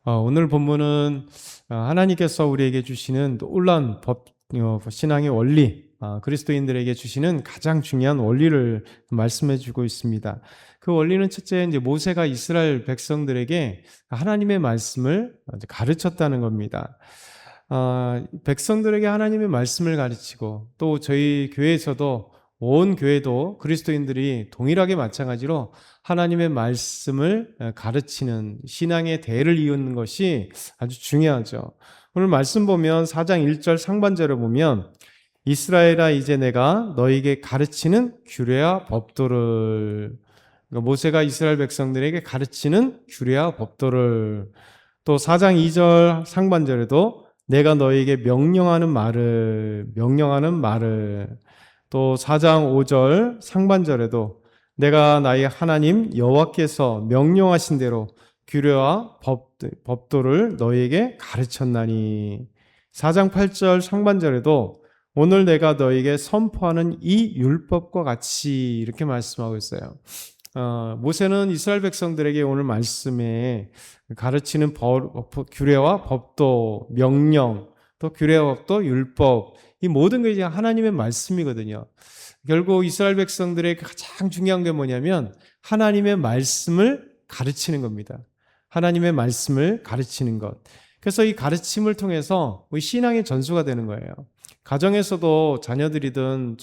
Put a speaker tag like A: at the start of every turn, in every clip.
A: 오늘 본문은 하나님께서 우리에게 주시는 놀라운 신앙의 원리, 그리스도인들에게 주시는 가장 중요한 원리를 말씀해 주고 있습니다. 그 원리는 첫째, 이제 모세가 이스라엘 백성들에게 하나님의 말씀을 가르쳤다는 겁니다. 백성들에게 하나님의 말씀을 가르치고, 또 저희 교회에서도, 온 교회도 그리스도인들이 동일하게 마찬가지로 하나님의 말씀을 가르치는 신앙의 대를 이루는 것이 아주 중요하죠. 오늘 말씀 보면 4장 1절 상반절을 보면, 이스라엘아 이제 내가 너에게 가르치는 규례와 법도를, 그러니까 모세가 이스라엘 백성들에게 가르치는 규례와 법도를, 또 4장 2절 상반절에도 내가 너에게 명령하는 말을, 또 4장 5절 상반절에도 내가 나의 하나님 여호와께서 명령하신 대로 규례와 법도를 너희에게 가르쳤나니, 4장 8절 상반절에도 오늘 내가 너희에게 선포하는 이 율법과 같이, 이렇게 말씀하고 있어요. 모세는 이스라엘 백성들에게 오늘 말씀에 가르치는 규례와 법도, 명령, 또 규례와 법도, 율법, 이 모든 것이 하나님의 말씀이거든요. 결국 이스라엘 백성들의 가장 중요한 게 뭐냐면 하나님의 말씀을 가르치는 겁니다. 하나님의 말씀을 가르치는 것. 그래서 이 가르침을 통해서 우리 신앙의 전수가 되는 거예요. 가정에서도 자녀들이든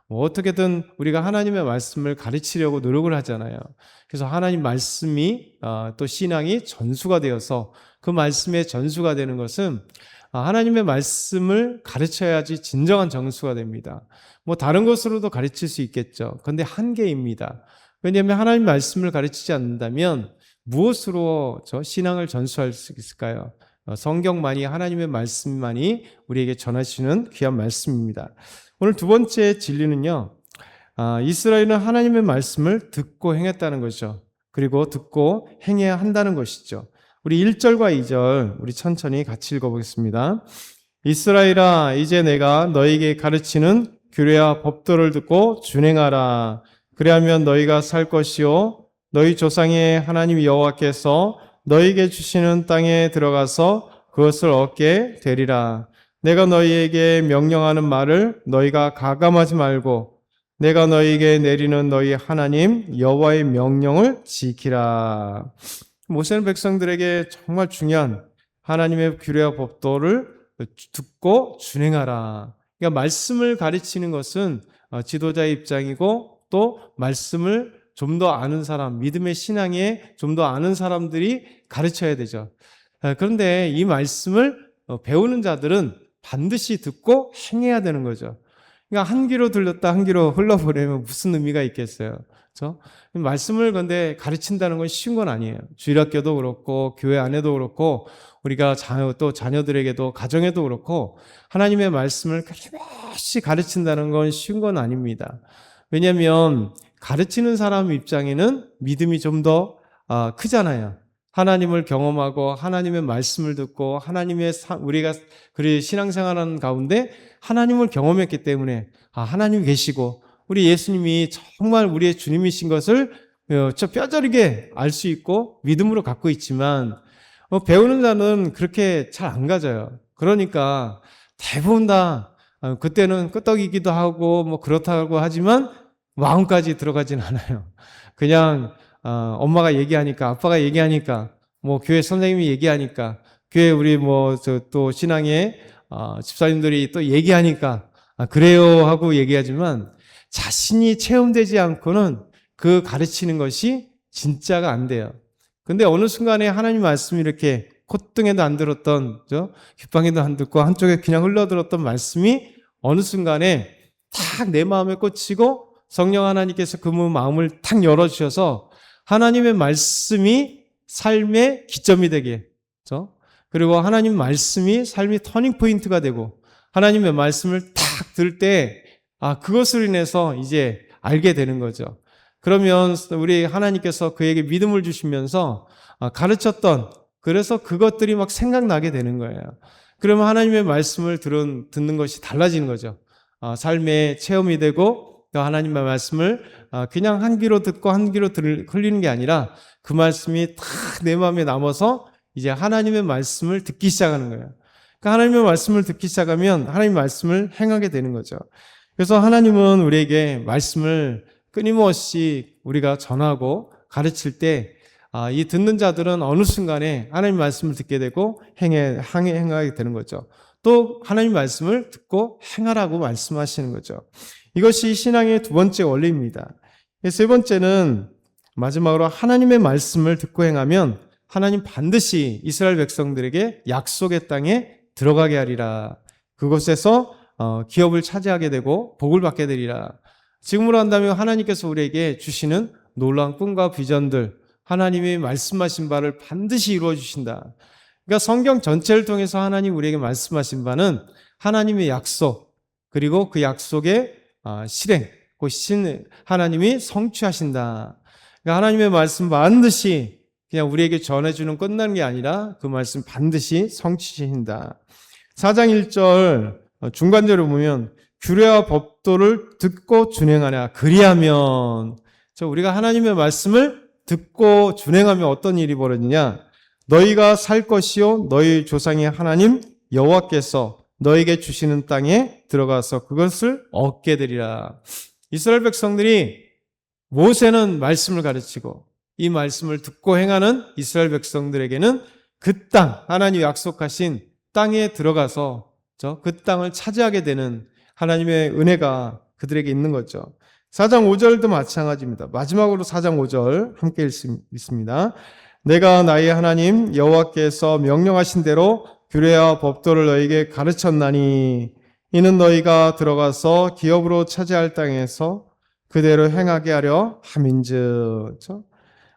A: 어떻게든 우리가 하나님의 말씀을 가르치려고 노력을 하잖아요. 그래서 하나님 말씀이 또 신앙이 전수가 되어서, 그 말씀의 전수가 되는 것은 하나님의 말씀을 가르쳐야지 진정한 전수가 됩니다. 뭐 다른 것으로도 가르칠 수 있겠죠. 그런데 한계입니다. 왜냐하면 하나님 말씀을 가르치지 않는다면 무엇으로 신앙을 전수할 수 있을까요? 성경만이, 하나님의 말씀만이 우리에게 전하시는 귀한 말씀입니다. 오늘 두 번째 진리는요, 이스라엘은 하나님의 말씀을 듣고 행했다는 것이죠. 그리고 듣고 행해야 한다는 것이죠. 우리 1절과 2절 우리 천천히 같이 읽어보겠습니다. 이스라엘아 이제 내가 너에게 가르치는 규례와 법도를 듣고 준행하라. 그리하면 너희가 살 것이요 너희 조상의 하나님 여호와께서 너희에게 주시는 땅에 들어가서 그것을 얻게 되리라. 내가 너희에게 명령하는 말을 너희가 가감하지 말고 내가 너희에게 내리는 너희 하나님 여호와의 명령을 지키라. 모세는 백성들에게 정말 중요한 하나님의 규례와 법도를 듣고 준행하라. 그러니까 말씀을 가르치는 것은 지도자의 입장이고, 또 말씀을 좀 더 아는 사람, 믿음의 신앙에 좀 더 아는 사람들이 가르쳐야 되죠. 그런데 이 말씀을 배우는 자들은 반드시 듣고 행해야 되는 거죠. 그러니까 한 귀로 들렸다 한 귀로 흘러버리면 무슨 의미가 있겠어요? 그렇죠? 말씀을 근데 가르친다는 건 쉬운 건 아니에요. 주일학교도 그렇고 교회 안에도 그렇고 우리가 또 자녀들에게도 가정에도 그렇고 하나님의 말씀을 끊임없이 가르친다는 건 쉬운 건 아닙니다. 왜냐하면 가르치는 사람 입장에는 믿음이 좀 더 크잖아요. 하나님을 경험하고 하나님의 말씀을 듣고 우리가 신앙생활하는 가운데 하나님을 경험했기 때문에 하나님 계시고 우리 예수님이 정말 우리의 주님이신 것을 뼈저리게 알 수 있고 믿음으로 갖고 있지만, 배우는 자는 그렇게 잘 안 가져요. 그러니까 대부분 다 그때는 끄떡이기도 하고 뭐 그렇다고 하지만 마음까지 들어가진 않아요. 그냥 엄마가 얘기하니까, 아빠가 얘기하니까, 뭐 교회 선생님이 얘기하니까, 교회 우리 또 신앙의 집사님들이 또 얘기하니까 그래요 하고 얘기하지만 자신이 체험되지 않고는 그 가르치는 것이 진짜가 안 돼요. 근데 어느 순간에 하나님 말씀이 이렇게 콧등에도 안 들었던, 귓방에도 안 듣고 한쪽에 그냥 흘러들었던 말씀이 어느 순간에 탁 내 마음에 꽂히고 성령 하나님께서 그 마음을 탁 열어주셔서 하나님의 말씀이 삶의 기점이 되게, 그리고 하나님 말씀이 삶의 터닝포인트가 되고 하나님의 말씀을 탁 들을 때 그것으로 인해서 이제 알게 되는 거죠. 그러면 우리 하나님께서 그에게 믿음을 주시면서 가르쳤던, 그래서 그것들이 막 생각나게 되는 거예요. 그러면 하나님의 말씀을 듣는 것이 달라지는 거죠. 삶의 체험이 되고, 하나님의 말씀을 그냥 한 귀로 듣고 한 귀로 흘리는 게 아니라 그 말씀이 탁 내 마음에 남아서 이제 하나님의 말씀을 듣기 시작하는 거예요. 그러니까 하나님의 말씀을 듣기 시작하면 하나님의 말씀을 행하게 되는 거죠. 그래서 하나님은 우리에게 말씀을 끊임없이 우리가 전하고 가르칠 때, 이 듣는 자들은 어느 순간에 하나님 말씀을 듣게 되고 행하게 되는 거죠. 또 하나님 말씀을 듣고 행하라고 말씀하시는 거죠. 이것이 신앙의 두 번째 원리입니다. 세 번째는 마지막으로 하나님의 말씀을 듣고 행하면 하나님 반드시 이스라엘 백성들에게 약속의 땅에 들어가게 하리라. 그곳에서 기업을 차지하게 되고 복을 받게 되리라. 지금으로 한다면 하나님께서 우리에게 주시는 놀라운 꿈과 비전들, 하나님이 말씀하신 바를 반드시 이루어 주신다. 그러니까 성경 전체를 통해서 하나님 우리에게 말씀하신 바는 하나님의 약속, 그리고 그 약속의 실행, 그 하나님이 성취하신다. 그러니까 하나님의 말씀 반드시 그냥 우리에게 전해주는 끝나는 게 아니라 그 말씀 반드시 성취하신다. 4장 1절 중간절에 보면 규례와 법도를 듣고 준행하냐. 그리하면, 우리가 하나님의 말씀을 듣고 준행하면 어떤 일이 벌어지냐. 너희가 살 것이요 너희 조상의 하나님 여호와께서 너에게 주시는 땅에 들어가서 그것을 얻게 되리라. 이스라엘 백성들이 모세는 말씀을 가르치고 이 말씀을 듣고 행하는 이스라엘 백성들에게는 그 땅, 하나님이 약속하신 땅에 들어가서 그 땅을 차지하게 되는 하나님의 은혜가 그들에게 있는 거죠. 4장 5절도 마찬가지입니다. 마지막으로 4장 5절 함께 읽습니다. 내가 나의 하나님 여호와께서 명령하신 대로 규례와 법도를 너희에게 가르쳤나니 이는 너희가 들어가서 기업으로 차지할 땅에서 그대로 행하게 하려 함인즉.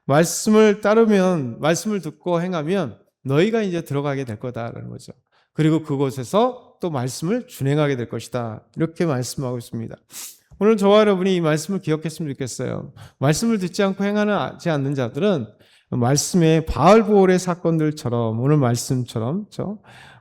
A: 말씀을 따르면, 말씀을 듣고 행하면 너희가 이제 들어가게 될 거다라는 거죠. 그리고 그곳에서 또 말씀을 준행하게 될 것이다. 이렇게 말씀하고 있습니다. 오늘 저와 여러분이 이 말씀을 기억했으면 좋겠어요. 말씀을 듣지 않고 행하지 않는 자들은 말씀의 바알보올의 사건들처럼, 오늘 말씀처럼,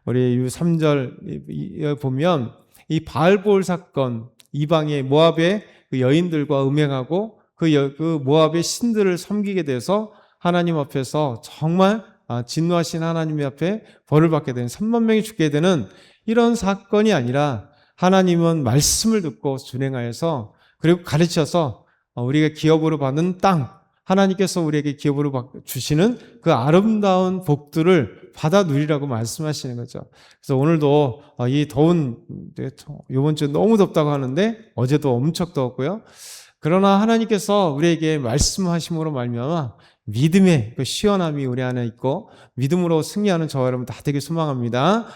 A: 우리 3절 보면 이 바알보올 사건, 이방의 모압의 그 여인들과 음행하고 그 모압의 신들을 섬기게 돼서 하나님 앞에서 정말 진노하신 하나님 앞에 벌을 받게 되는 3만 명이 죽게 되는 이런 사건이 아니라 하나님은 말씀을 듣고 준행하여서 그리고 가르쳐서 우리가 기업으로 받는 땅, 하나님께서 우리에게 기업으로 주시는 그 아름다운 복들을 받아 누리라고 말씀하시는 거죠. 그래서 오늘도 이 더운, 이번 주 너무 덥다고 하는데 어제도 엄청 더웠고요. 그러나 하나님께서 우리에게 말씀하심으로 말미암아 믿음의 그 시원함이 우리 안에 있고 믿음으로 승리하는 저와 여러분 다 되길 소망합니다.